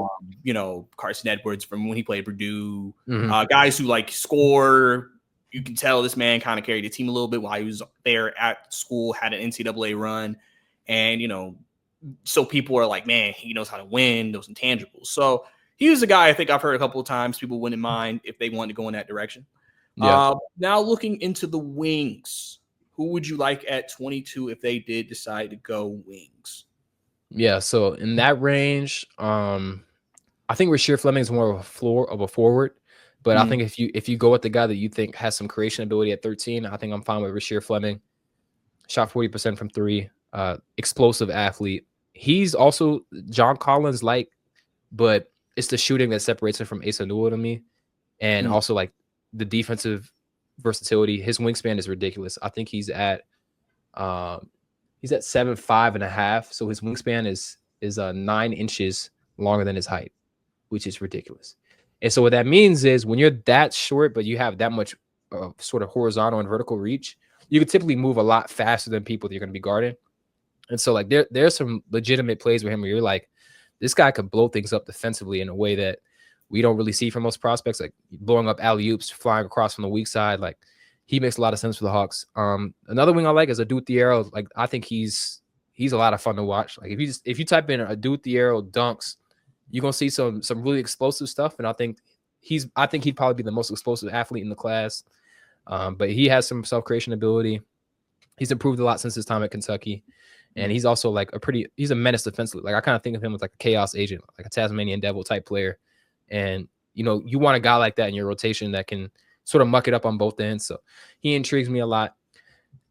You know, Carson Edwards from when he played Purdue. Guys who, like, score. You can tell this man kind of carried the team a little bit while he was there at school, had an NCAA run. And, you know, so people are like, man, he knows how to win, those intangibles. So he was a guy I think I've heard a couple of times people wouldn't mind if they wanted to go in that direction. Yeah. Now looking into the wings, who would you like at 22 if they did decide to go wings? Yeah, so in that range, I think Rasheer Fleming is more of a forward, but I think if you go with the guy that you think has some creation ability at 13, I think I'm fine with Rasheer Fleming. Shot 40% from 3, explosive athlete. He's also John Collins like, but it's the shooting that separates him from Asa Newell to me, and also like the defensive versatility. His wingspan is ridiculous. I think he's at 7'5.5", so his wingspan is 9 inches longer than his height, which is ridiculous. And so what that means is when you're that short, but you have that much sort of horizontal and vertical reach, you can typically move a lot faster than people that you're going to be guarding. And so like there's some legitimate plays with him where you're like, this guy could blow things up defensively in a way that we don't really see from most prospects, like blowing up alley-oops, flying across from the weak side. Like, he makes a lot of sense for the Hawks. Another wing I like is Adou Thiero. Like, I think he's a lot of fun to watch. Like, if you type in Adou Thiero dunks, you're gonna see some really explosive stuff. And I think he'd probably be the most explosive athlete in the class. But he has some self-creation ability. He's improved a lot since his time at Kentucky. And he's also like he's a menace defensively. Like, I kind of think of him as like a chaos agent, like a Tasmanian devil type player. And, you want a guy like that in your rotation that can sort of muck it up on both ends. So he intrigues me a lot.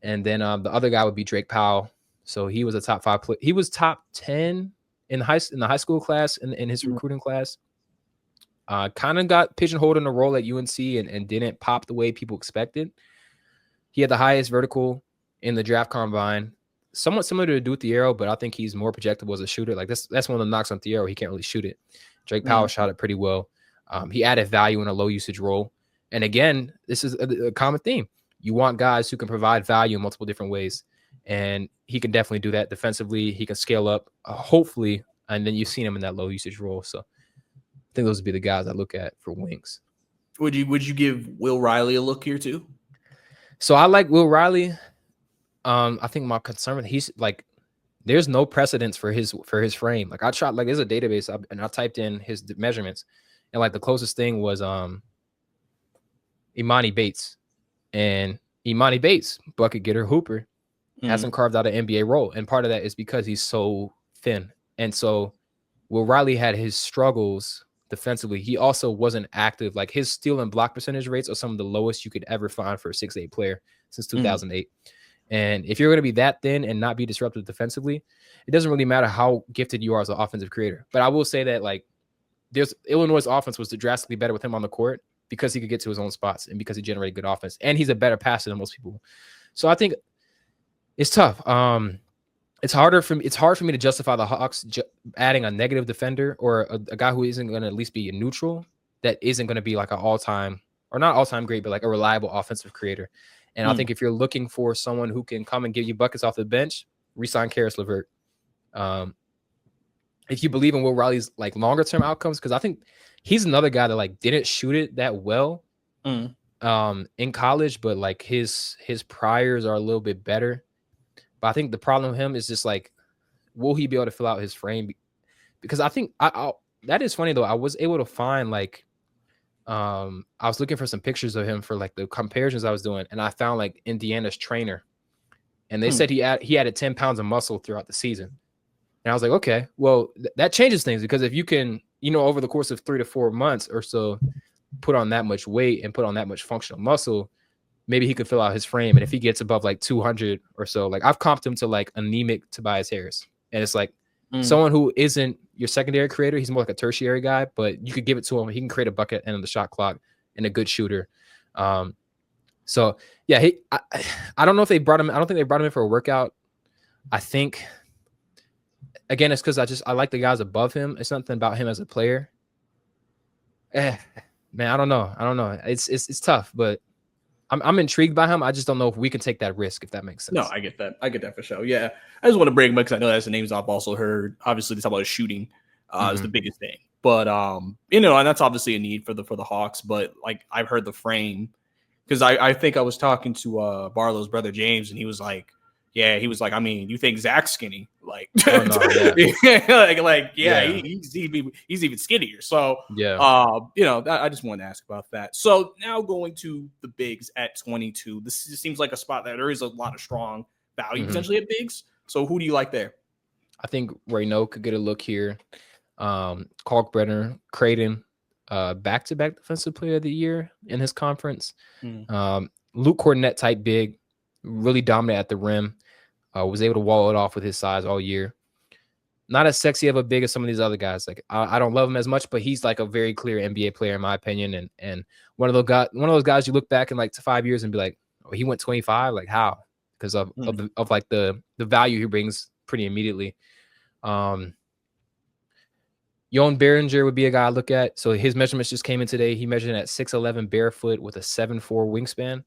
And then the other guy would be Drake Powell. So he was a top 5 player. He was top 10 in the high school class in his recruiting class. Kind of got pigeonholed in a role at UNC and didn't pop the way people expected. He had the highest vertical in the draft combine, somewhat similar to Adou Thiero, but I think he's more projectable as a shooter. Like, that's one of the knocks on Thiero. He can't really shoot it. Drake Powell shot it pretty well. He added value in a low usage role. And again, this is a common theme. You want guys who can provide value in multiple different ways. And he can definitely do that defensively. He can scale up, hopefully. And then you've seen him in that low usage role. So I think those would be the guys I look at for wings. Would you give Will Riley a look here too? So I like Will Riley. I think my concern with he's like, there's no precedence for his frame. Like, I tried, like, there's a database and I typed in his measurements, and like the closest thing was Imani Bates, and Imani Bates, bucket getter, hooper, hasn't carved out an NBA role, and part of that is because he's so thin. And so Will Riley had his struggles defensively. He also wasn't active. Like, his steal and block percentage rates are some of the lowest you could ever find for a 6'8" player since 2008. And if you're going to be that thin and not be disruptive defensively, it doesn't really matter how gifted you are as an offensive creator. But I will say that, like, Illinois' offense was drastically better with him on the court because he could get to his own spots and because he generated good offense. And he's a better passer than most people. So I think it's tough. It's hard for me to justify the Hawks adding a negative defender or a guy who isn't going to at least be a neutral, that isn't going to be like an all-time, or not all-time great, but like a reliable offensive creator. And I think if you're looking for someone who can come and give you buckets off the bench, re-sign Caris LeVert. If you believe in Will Riley's like longer term outcomes, because I think he's another guy that like didn't shoot it that well in college, but like his priors are a little bit better. But I think the problem with him is just like, will he be able to fill out his frame? Because I think that is funny though. I was able to find like, I was looking for some pictures of him for like the comparisons I was doing, and I found like Indiana's trainer, and they said he added 10 pounds of muscle throughout the season. And I was like, okay, well, that changes things, because if you can, over the course of 3 to 4 months or so, put on that much weight and put on that much functional muscle, maybe he could fill out his frame. And if he gets above like 200 or so, like I've comped him to like anemic Tobias Harris, and it's like someone who isn't your secondary creator. He's more like a tertiary guy, but you could give it to him. He can create a bucket at the end of the shot clock and a good shooter. So yeah, I don't know if they brought him. I don't think they brought him in for a workout. I think, again, it's because I like the guys above him. It's nothing about him as a player. Man, I don't know. It's tough, but I'm intrigued by him. I just don't know if we can take that risk, if that makes sense. No, I get that for sure. Yeah, I just want to bring him up because I know that's the names I've also heard. Obviously, they talk about shooting is the biggest thing, but and that's obviously a need for the Hawks. But like, I've heard the frame, because I think I was talking to Barlow's brother James, and he was like, I mean, you think Zach's skinny? Like, he's even skinnier. So, I just wanted to ask about that. So now going to the bigs at 22, this seems like a spot that there is a lot of strong value potentially at bigs. So who do you like there? I think Rayno could get a look here. Kalkbrenner, Creighton, back-to-back defensive player of the year in his conference. Luke Cornett type big, really dominant at the rim. Was able to wall it off with his size all year. Not as sexy of a big as some of these other guys. Like, I don't love him as much, but he's like a very clear NBA player in my opinion. And one of those guys you look back in like 5 years and be like, oh, he went 25. Like, how? Because of like the value he brings pretty immediately. Joan Behringer would be a guy I look at. So his measurements just came in today. He measured at 6'11" barefoot with a 7'4" wingspan.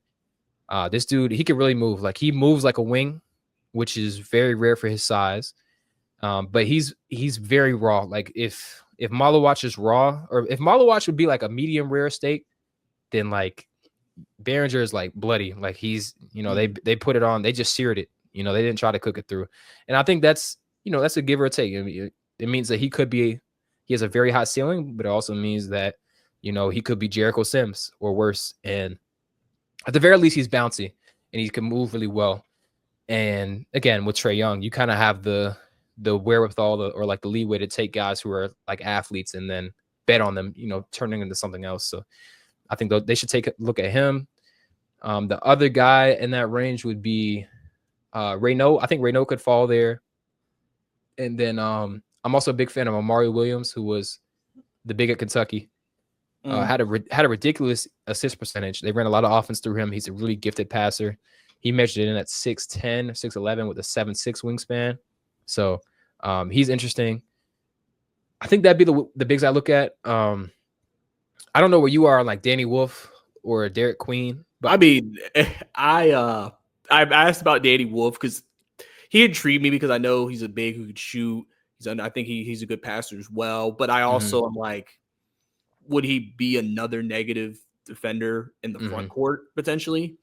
This dude, he can really move. Like, he moves like a wing, which is very rare for his size. But he's very raw. Like if Malawach is raw, or if Malawach would be like a medium rare steak, then like Behringer is like bloody. Like he's, they put it on, they just seared it. They didn't try to cook it through. And I think that's a give or take. I mean, it means that he has a very high ceiling, but it also means that, he could be Jericho Sims or worse. And at the very least, he's bouncy and he can move really well. And again, with Trae Young, you kind of have the wherewithal or like the leeway to take guys who are like athletes and then bet on them, turning into something else. So I think they should take a look at him. The other guy in that range would be Reynaud. I think Reynaud could fall there. And then I'm also a big fan of Amari Williams, who was the big at Kentucky. Had a ridiculous assist percentage. They ran a lot of offense through him. He's a really gifted passer. He measured in at 6'10", 6'11" with a 7'6" wingspan. So he's interesting. I think that'd be the bigs I look at. I don't know where you are on like Danny Wolf or Derek Queen. But I mean, I asked about Danny Wolf because he intrigued me because I know he's a big who could shoot. I think he's a good passer as well. But I also am like, would he be another negative defender in the front court potentially?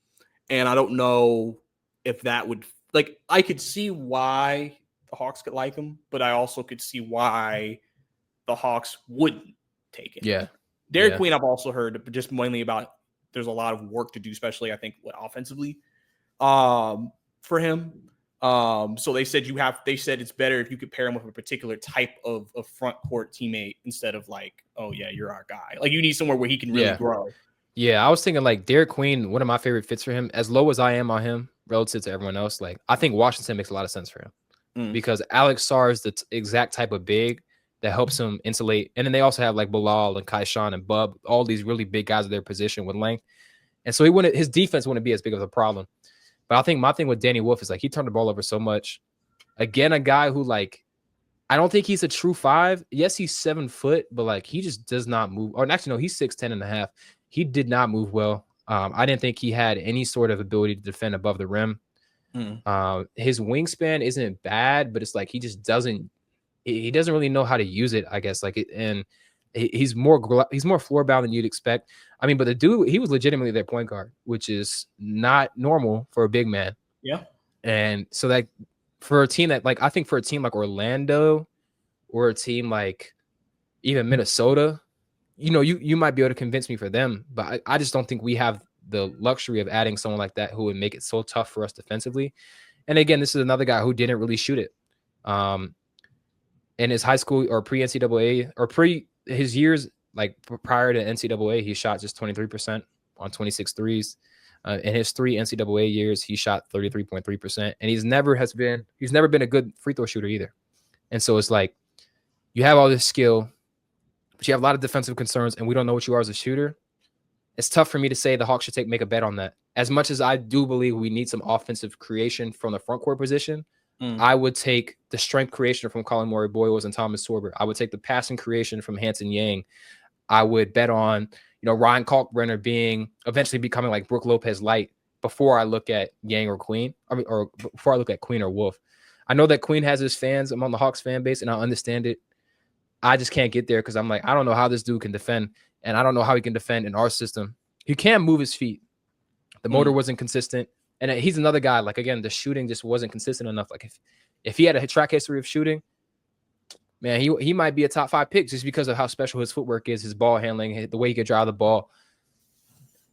And I don't know if that would like. I could see why the Hawks could like him, but I also could see why the Hawks wouldn't take him. Yeah. Derek Queen, I've also heard just mainly about there's a lot of work to do, especially I think offensively for him. So they said it's better if you could pair him with a particular type of front court teammate instead of like, oh yeah, you're our guy. Like you need somewhere where he can really grow. Yeah, I was thinking like Derek Queen, one of my favorite fits for him, as low as I am on him relative to everyone else. Like I think Washington makes a lot of sense for him because Alex Sarr is the exact type of big that helps him insulate. And then they also have like Bilal and Kaishan and Bub, all these really big guys at their position with length. And so his defense wouldn't be as big of a problem. But I think my thing with Danny Wolf is like he turned the ball over so much. Again, a guy who like I don't think he's a true 5. Yes, he's 7 foot, but like he just does not move. Or actually, no, he's 6'10" and a half. He did not move well. I didn't think he had any sort of ability to defend above the rim. His wingspan isn't bad, but it's like he just doesn't really know how to use it, I guess. Like it, and he's more floor bound than you'd expect. I mean, but the dude, he was legitimately their point guard, which is not normal for a big man. Yeah. And so that for a team that like, I think for a team like Orlando or a team like even Minnesota, you might be able to convince me for them, but I just don't think we have the luxury of adding someone like that who would make it so tough for us defensively. And again, this is another guy who didn't really shoot it. In his high school or pre-NCAA or his years, like prior to NCAA, he shot just 23% on 26 threes. In his 3 NCAA years, he shot 33.3%. And he's never been a good free throw shooter either. And so it's like, you have all this skill, but you have a lot of defensive concerns, and we don't know what you are as a shooter. It's tough for me to say the Hawks should make a bet on that. As much as I do believe we need some offensive creation from the front court position, I would take the strength creation from Colin Murray Boyles and Thomas Sorber. I would take the passing creation from Hanson Yang. I would bet on, Ryan Kalkbrenner eventually becoming like Brook Lopez light before I look at Yang or Queen, or before I look at Queen or Wolf. I know that Queen has his fans among the Hawks fan base, and I understand it. I just can't get there because I'm like, I don't know how this dude can defend, and I don't know how he can defend in our system. He can move his feet. The motor wasn't consistent. And he's another guy, like, again, the shooting just wasn't consistent enough. Like, if he had a track history of shooting, man, he might be a top 5 pick just because of how special his footwork is, his ball handling, the way he could drive the ball.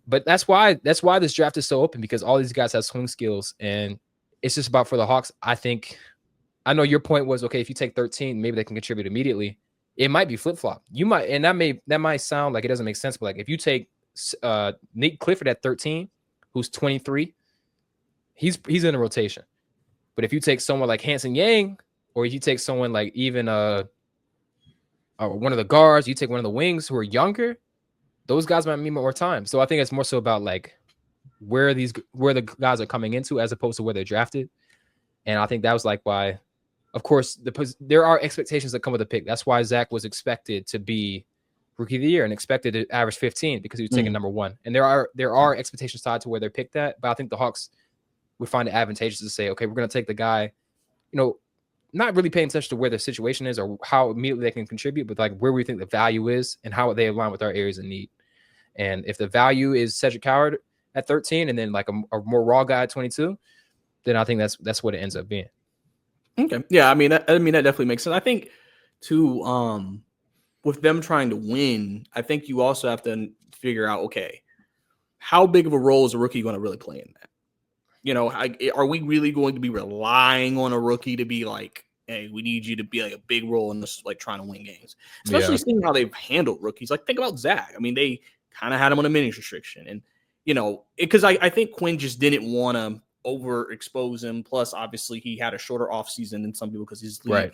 But that's why this draft is so open, because all these guys have swing skills, and it's just about for the Hawks. I know your point was, okay, if you take 13, maybe they can contribute immediately. It might be flip-flop. You might, and that might sound like it doesn't make sense, but like if you take Nate Clifford at 13, who's 23, he's in a rotation. But if you take someone like Hanson Yang, or if you take someone like even one of the guards, you take one of the wings who are younger, those guys might need more time. So I think it's more so about like where the guys are coming into as opposed to where they're drafted. And I think that was like why, of course, there are expectations that come with a pick. That's why Zach was expected to be Rookie of the Year and expected to average 15 because he was taking number 1. And there are expectations tied to where they're picked at. But I think the Hawks would find it advantageous to say, okay, we're going to take the guy. not really paying attention to where their situation is or how immediately they can contribute, but like where we think the value is and how they align with our areas of need. And if the value is Cedric Howard at 13 and then like a more raw guy at 22, then I think that's what it ends up being. Okay. Yeah, I mean that definitely makes sense. I think too, with them trying to win, I think you also have to figure out, okay, how big of a role is a rookie going to really play in that? You know, are we really going to be relying on a rookie to be like, hey, we need you to be like a big role in this, like trying to win games, especially seeing how they've handled rookies. Like think about Zach. I mean, they kind of had him on a minutes restriction, and you know, because I think Quinn just didn't want to overexpose him. Plus, obviously, he had a shorter offseason than some people because he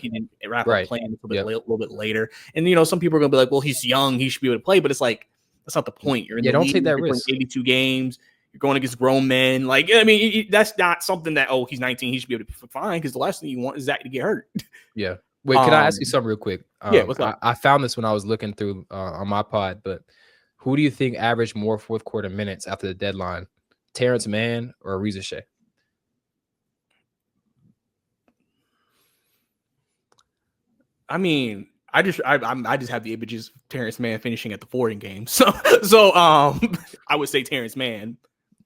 didn't wrap up playing a little bit later. And you know, some people are going to be like, well, he's young, he should be able to play, but it's like that's not the point. You're in the don't league, take that you're risk. 82 games. You're going against grown men. Like, I mean, that's not something that, oh, he's 19, he should be able to fine, because the last thing you want is Zach to get hurt. Yeah. Wait, can I ask you something real quick? Yeah, what's up? I found this when I was looking through on my pod, but who do you think averaged more fourth quarter minutes after the deadline? Terrence Mann or Ariza Shea? I mean, I just have the images of Terrence Mann finishing at the Fording game. So I would say Terrence Mann.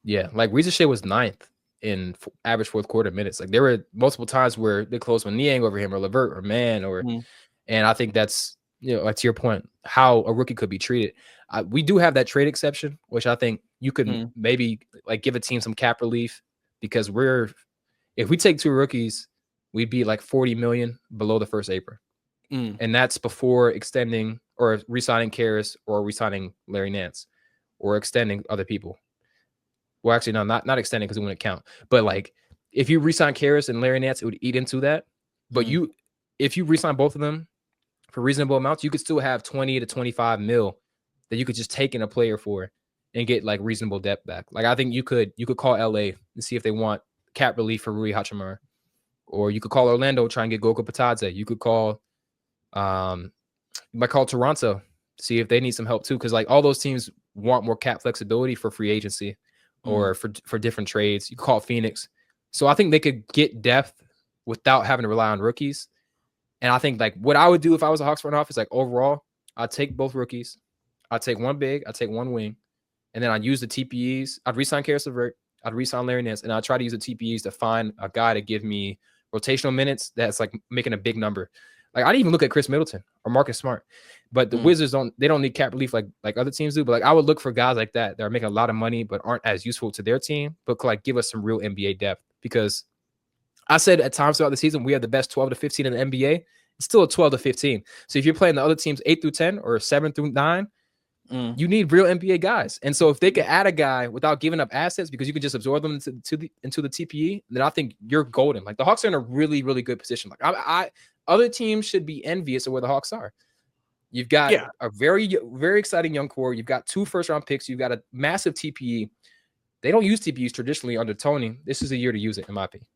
Yeah, like Ariza Shea was 9th in average fourth quarter minutes. Like there were multiple times where they closed with Niang over him or Levert or Mann and I think that's, you know, like to your point, how a rookie could be treated. We do have that trade exception, which I think you could maybe like give a team some cap relief, because if we take 2 rookies, we'd be like 40 million below the first apron. And that's before extending or re-signing Karras or re-signing Larry Nance or extending other people. Well, actually, no, not extending because it wouldn't count. But like, if you re-sign Karras and Larry Nance, it would eat into that. But if you re-sign both of them for reasonable amounts, you could still have 20 to 25 mil that you could just take in a player for and get like reasonable depth back. Like I think you could call LA and see if they want cap relief for Rui Hachimura, or you could call Orlando, try and get Goga Patadze. You could call. You might call Toronto, see if they need some help too, because like all those teams want more cap flexibility for free agency or for different trades. You call Phoenix. So I think they could get depth without having to rely on rookies. And I think like what I would do if I was a Hawks front office, like overall, I'd take both rookies. I'd take one big, I'd take one wing, and then I'd use the TPEs. I'd re-sign Caris LeVert, I'd re-sign Larry Nance, and I'd try to use the TPEs to find a guy to give me rotational minutes that's like making a big number. Like I didn't even look at Chris Middleton or Marcus Smart, but the Wizards don't need cap relief like other teams do. But like I would look for guys like that are making a lot of money but aren't as useful to their team, but could like give us some real NBA depth. Because I said at times throughout the season we have the best 12 to 15 in the NBA. It's still a 12 to 15. So if you're playing the other teams 8 through 10 or 7 through 9, you need real NBA guys. And so if they could add a guy without giving up assets, because you can just absorb them into the TPE, then I think you're golden. Like the Hawks are in a really, really good position. Like other teams should be envious of where the Hawks are. You've got a very, very exciting young core. You've got 2 first-round picks. You've got a massive TPE. They don't use TPEs traditionally under Tony. This is a year to use it, in my opinion.